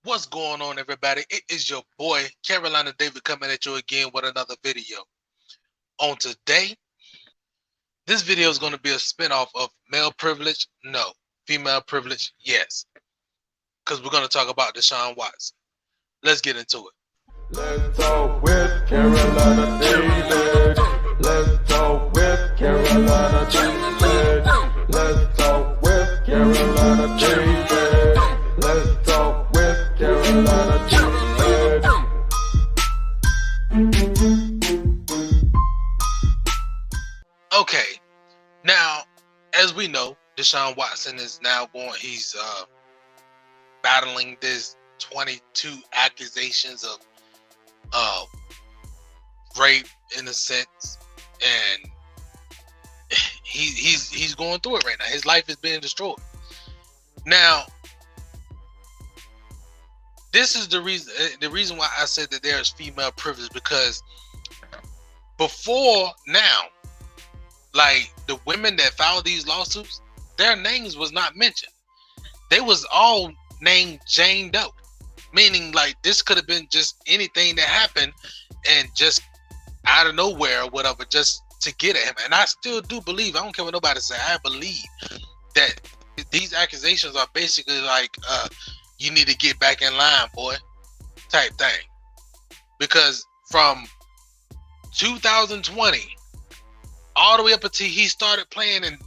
What's going on, everybody? It is your boy Carolina David coming at you again with another video. On today, this video is going to be a spinoff of male privilege, no, female privilege, yes, because we're going to talk about Deshaun Watson. Let's get into it. Let's talk with Carolina David. Let's talk with Carolina David. Let's talk with Carolina David. Let's talk with Carolina David. Okay, now, as we know, Deshaun Watson is now he's battling this 22 accusations of rape in a sense, and he's going through it right now. His life is being destroyed. Now, this is the reason why I said that there is female privilege, because before now, like, the women that filed these lawsuits, their names was not mentioned. They was all named Jane Doe, meaning like this could have been just anything that happened and just out of nowhere or whatever, just to get at him. And I still do believe, I don't care what nobody say, I believe that these accusations are basically like, you need to get back in line, boy, type thing. Because from 2020 all the way up until he started playing in,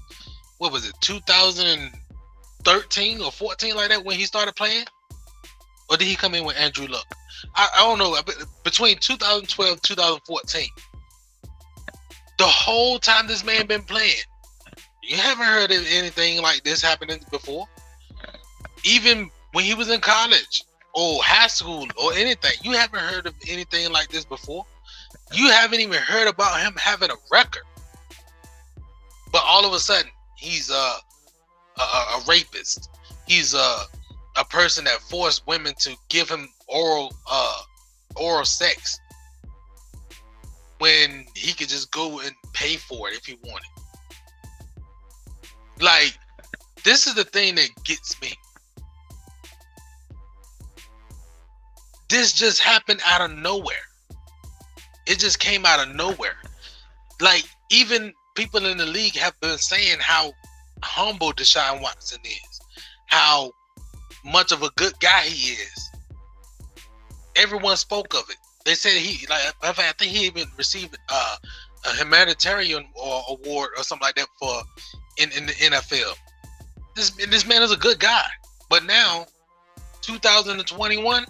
what was it, 2013 or 14, like that, when he started playing? Or did he come in with Andrew Luck? I don't know. Between 2012 and 2014, the whole time this man been playing, you haven't heard of anything like this happening before. Even when he was in college or high school or anything, you haven't heard of anything like this before. You haven't even heard about him having a record. But all of a sudden, he's a rapist. He's a person that forced women to give him oral sex when he could just go and pay for it if he wanted. Like, this is the thing that gets me. This just happened out of nowhere. It just came out of nowhere. Like, even people in the league have been saying how humble Deshaun Watson is, how much of a good guy he is. Everyone spoke of it. They said he, like, I think he even received a humanitarian award or something like that for in the NFL. This man is a good guy, but now 2021,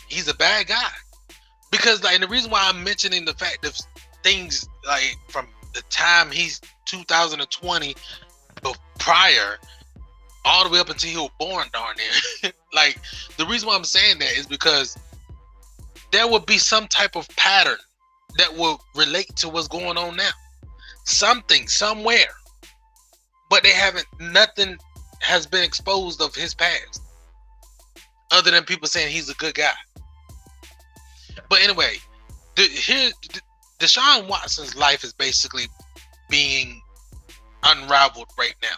he's a bad guy. Because, like, and the reason why I'm mentioning the fact of things like from the time he's 2020 prior all the way up until he was born, darn near. Like, the reason why I'm saying that is because there would be some type of pattern that will relate to what's going on now. Something, somewhere. But nothing has been exposed of his past, other than people saying he's a good guy. But anyway, Deshaun Watson's life is basically being unraveled right now.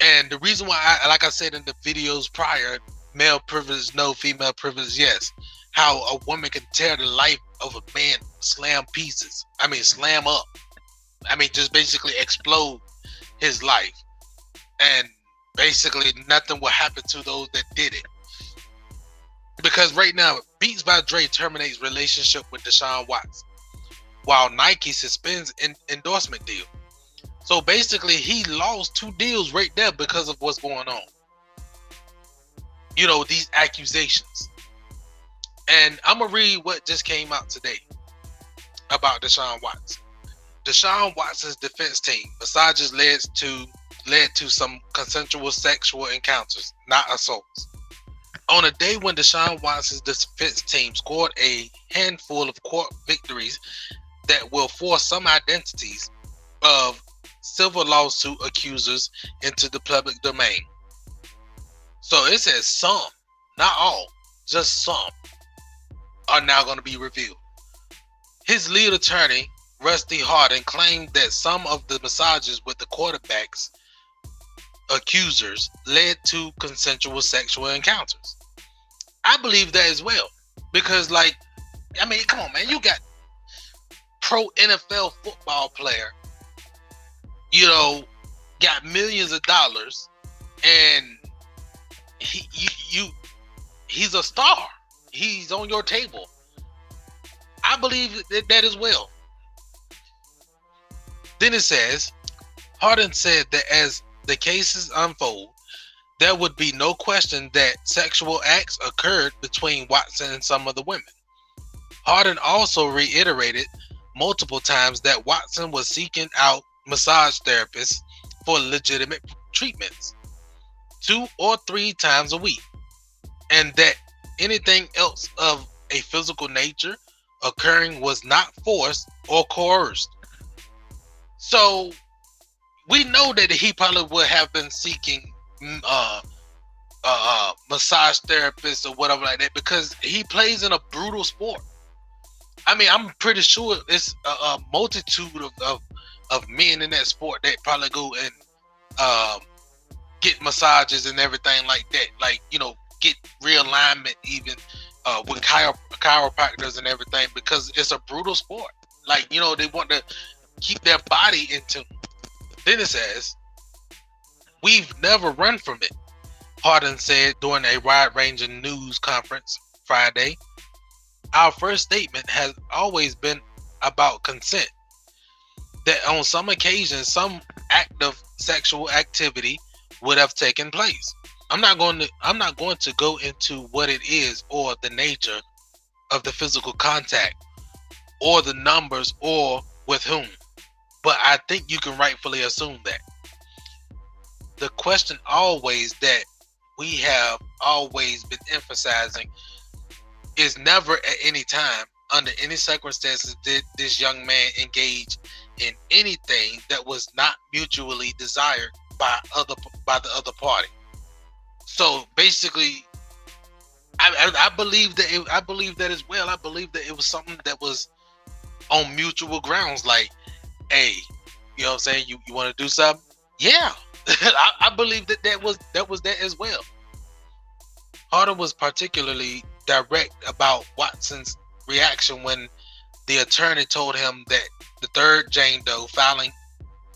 And the reason why, like I said in the videos prior, male privilege, no, female privilege, yes. How a woman can tear the life of a man, slam up. Just basically explode his life. And basically nothing will happen to those that did it. Because right now, Beats by Dre terminates relationship with Deshaun Watson, while Nike suspends endorsement deal. So basically, he lost 2 deals right there because of what's going on. You know, these accusations. And I'm going to read what just came out today about Deshaun Watson. Deshaun Watson's defense team, massages led to some consensual sexual encounters, not assaults. On a day when Deshaun Watson's defense team scored a handful of court victories that will force some identities of civil lawsuit accusers into the public domain. So it says some, not all, just some, are now going to be revealed. His lead attorney, Rusty Hardin, claimed that some of the massages with the quarterbacks accusers led to consensual sexual encounters. I believe that as well. Because, like, I mean, come on, man. You got pro NFL football player, got millions of dollars, and he's a star. He's on your table. I believe that as well. Then it says, Harden said that as the cases unfold, there would be no question that sexual acts occurred between Watson and some of the women. Harden also reiterated multiple times that Watson was seeking out massage therapists for legitimate treatments 2 or 3 times a week, and that anything else of a physical nature occurring was not forced or coerced. So we know that he probably would have been seeking massage therapists or whatever like that, because he plays in a brutal sport. I mean, I'm pretty sure it's a multitude of men in that sport that probably go and get massages and everything like that. Like, get realignment even with chiropractors and everything, because it's a brutal sport. Like, they want to keep their body in tune. Then it says, we've never run from it, Harden said during a wide-ranging news conference Friday. Our first statement has always been about consent. That on some occasions, some act of sexual activity would have taken place. I'm not going to go into what it is or the nature of the physical contact or the numbers or with whom, but I think you can rightfully assume that. The question always that we have always been emphasizing is never at any time, under any circumstances, did this young man engage in anything that was not mutually desired by the other party. So basically, I believe that I believe that as well. I believe that it was something that was on mutual grounds. Like, hey, you know what I'm saying? You want to do something? Yeah, I believe that was that as well. Harden was particularly direct about Watson's reaction when the attorney told him that the third Jane Doe filing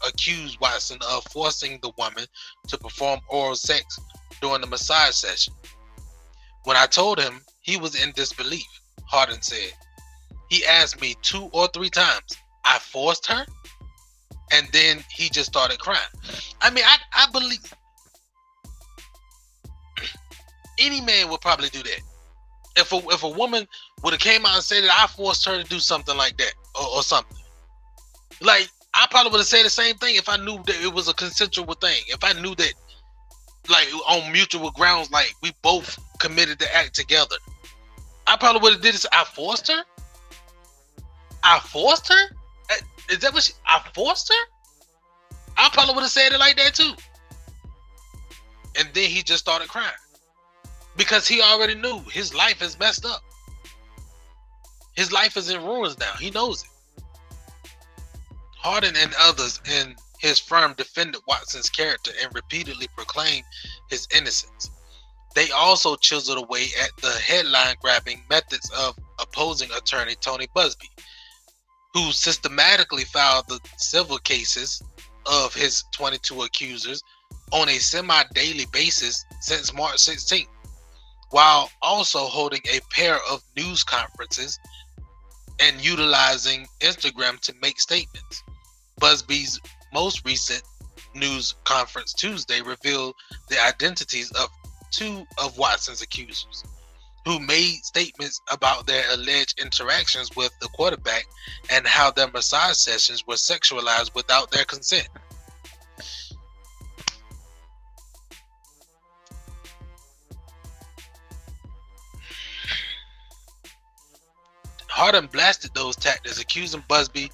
accused Watson of forcing the woman to perform oral sex during the massage session. When I told him, he was in disbelief, Harden said. He asked me 2 or 3 times, I forced her? And then he just started crying. I mean, I believe any man would probably do that. If a woman would have came out and said that I forced her to do something like that or something, like, I probably would have said the same thing if I knew that it was a consensual thing. If I knew that, like, on mutual grounds, like, we both committed the act together, I probably would have did this. I forced her? I forced her? Is that what I forced her? I probably would have said it like that too. And then he just started crying. Because he already knew his life is messed up. His life is in ruins now. He knows it. Harden and others in his firm defended Watson's character and repeatedly proclaimed his innocence. They also chiseled away at the headline-grabbing methods of opposing attorney Tony Busby, who systematically filed the civil cases of his 22 accusers on a semi-daily basis since March 16th, while also holding a pair of news conferences and utilizing Instagram to make statements. Busby's most recent news conference Tuesday revealed the identities of 2 of Watson's accusers, who made statements about their alleged interactions with the quarterback and how their massage sessions were sexualized without their consent. Harden blasted those tactics, accusing Busby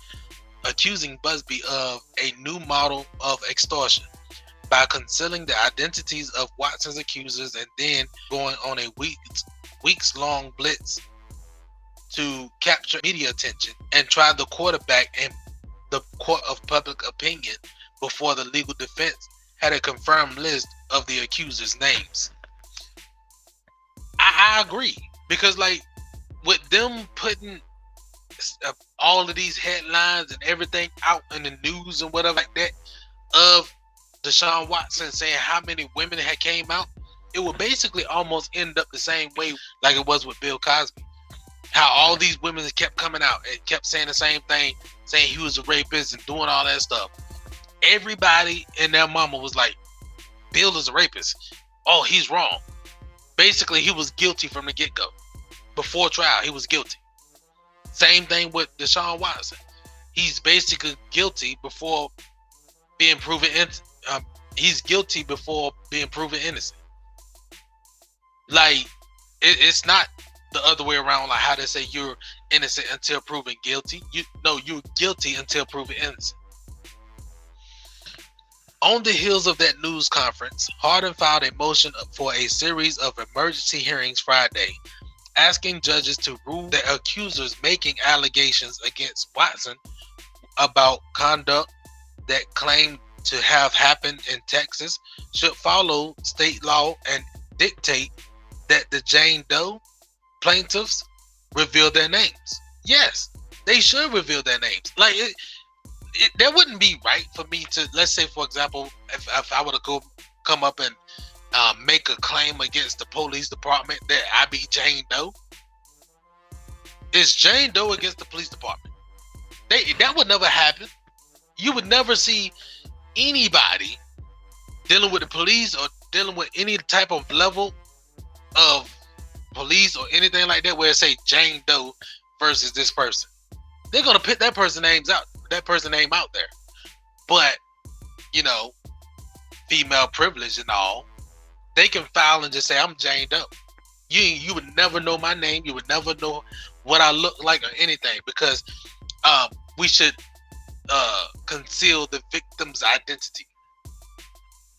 of a new model of extortion by concealing the identities of Watson's accusers and then going on a weeks-long blitz to capture media attention and try the quarterback in the court of public opinion before the legal defense had a confirmed list of the accusers' names. I agree, because like with them putting all of these headlines and everything out in the news and whatever like that of Deshaun Watson saying how many women had came out, it would basically almost end up the same way like it was with Bill Cosby. How all these women kept coming out and kept saying the same thing, saying he was a rapist and doing all that stuff. Everybody and their mama was like, Bill is a rapist. Oh, he's wrong. Basically, he was guilty from the get-go. Before trial, he was guilty. Same thing with Deshaun Watson. He's basically guilty before being proven he's guilty before being proven innocent. Like, it's not the other way around, like how they say you're innocent until proven guilty. You're guilty until proven innocent. On the heels of that news conference, Hardin filed a motion for a series of emergency hearings Friday, asking judges to rule that accusers making allegations against Watson about conduct that claimed to have happened in Texas should follow state law and dictate that the Jane Doe plaintiffs reveal their names. Yes, they should reveal their names. Like, that wouldn't be right for me to, let's say, for example, if I were to come up and make a claim against the police department that I be Jane Doe. It's Jane Doe against the police department. That would never happen. You would never see anybody dealing with the police or dealing with any type of level of police or anything like that where it say Jane Doe versus this person. They're gonna put that person name out there. But you know, female privilege and all, they can file and just say I'm Jane Doe. You would never know my name. You would never know what I look like or anything, because we should conceal the victim's identity.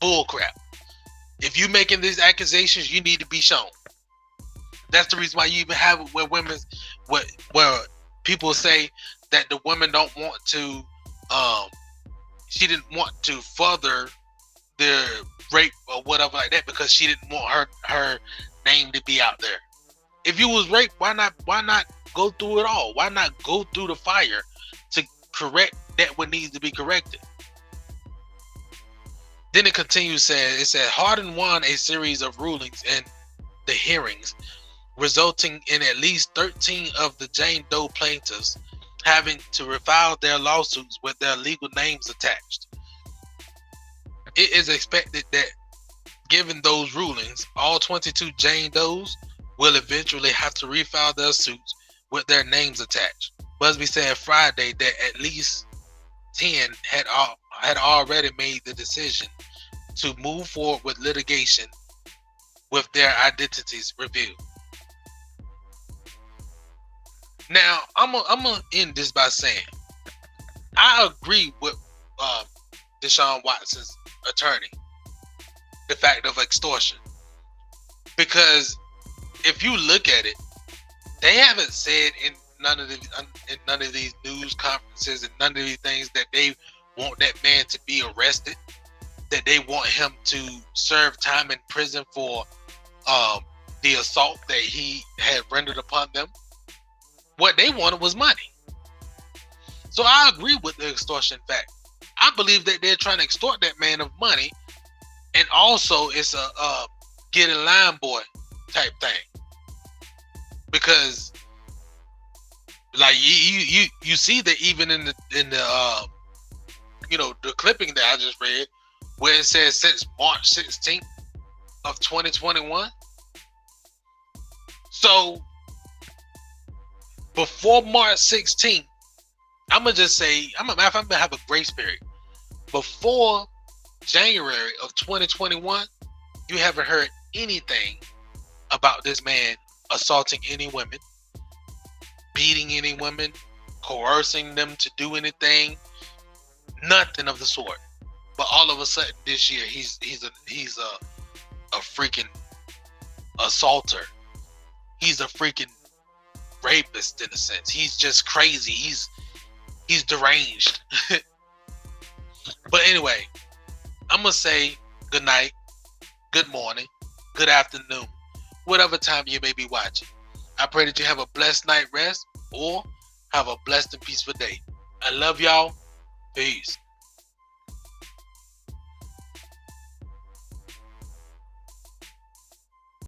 Bullcrap. If you making these accusations, you need to be shown. That's the reason why you even have it where where people say that the women don't want to, she didn't want to further their rape or whatever like that because she didn't want her name to be out there. If you was raped, why not go through it all? Why not go through the fire to correct that what needs to be corrected? Then it continues saying, it said Hardin won a series of rulings in the hearings, resulting in at least 13 of the Jane Doe plaintiffs having to refile their lawsuits with their legal names attached. It is expected that, given those rulings, all 22 Jane Does will eventually have to refile their suits with their names attached. Busby said Friday that at least 10 had already made the decision to move forward with litigation with their identities revealed. Now, I'm gonna end this by saying I agree with Deshaun Watson's attorney, the fact of extortion, because if you look at it, they haven't said in none of these news conferences and none of these things that they want that man to be arrested, that they want him to serve time in prison for the assault that he had rendered upon them. What they wanted was money. So I agree with the extortion fact. I believe that they're trying to extort that man of money, and also it's a get in line boy type thing, because like you see that even in the you know, the clipping that I just read, where it says since March 16th of 2021. So before March 16th, I'm gonna just say I'm gonna have a grace period. Before January of 2021, you haven't heard anything about this man assaulting any women, beating any women, coercing them to do anything, nothing of the sort. But all of a sudden this year, he's a freaking assaulter. He's a freaking rapist in a sense. He's just crazy. He's deranged. But anyway, I'm gonna say good night, good morning, good afternoon, whatever time you may be watching. I pray that you have a blessed night rest or have a blessed and peaceful day. I love y'all. Peace.